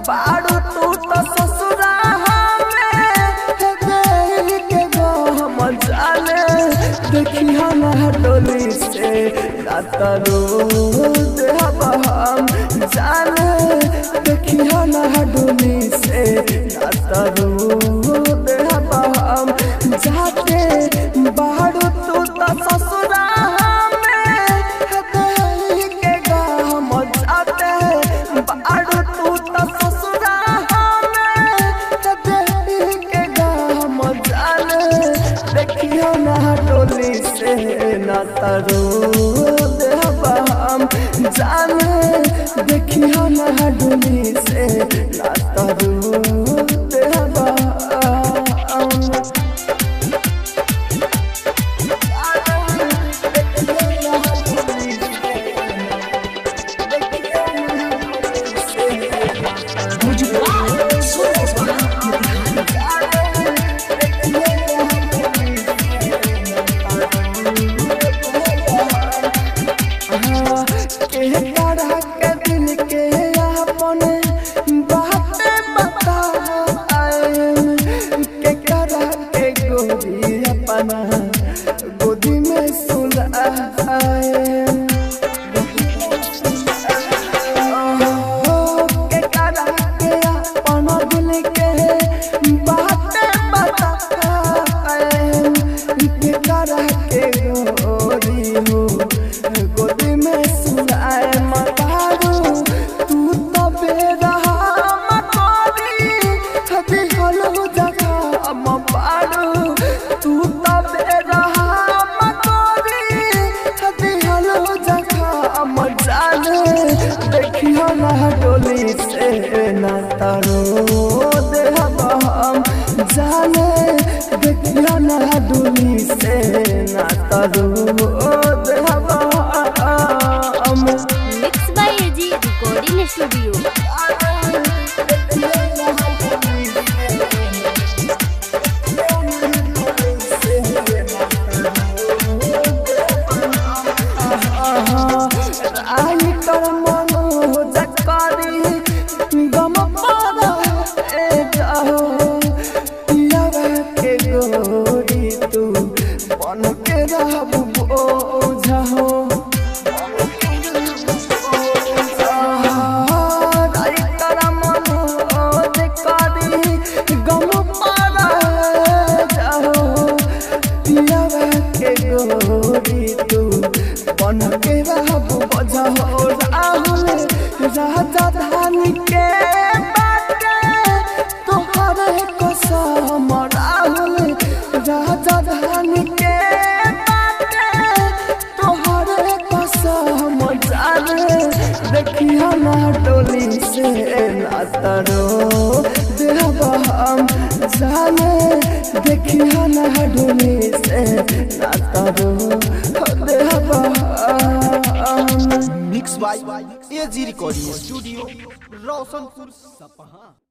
बारू तू तो ससुरा के गो हम जाने देखी हम डोली से कातरू देहब हम जाने देखी हम डोली से कातरू देहब हम जाते बारू तू तो ससुरा के गो हम जाते बारू तू तो देखियो ना डोली से ना तरू देहब हम जाने देखियो ना डोली से ना तरू देहब गोदी में सुलाए के करा के अपना दिल के बातें बताए के करा के गोरी हो गोदी में सुलाए मतारू तू तो बेरहा मकोरी हदी हलो जगह पारू तू तो बेरहा मकोरी हदी हलो जगह जाने देखियो ना डोली से ना तरू देहब हम जाने देखियो ना डोली से ना तरू देहब हम। Mix by AG recording studio. आई कर मनो जकारी गम पारा जाओ पियावा के गोरी तू बन के रहब बोझा हो आई कर मनो जकारी गम पारा जाओ पियावा के गोरी तू बन के रहब बोझा हो राहुल राजा धान के बाटे तोहरे कसम राहुल राजा धान के बाटे तोहरे कसम जाने देखियो ना डोली से ना तरू देहब हम जाने देखियो ना डोली से ना तरू देहब mix by AG recording studio Roshanpur Sapaha.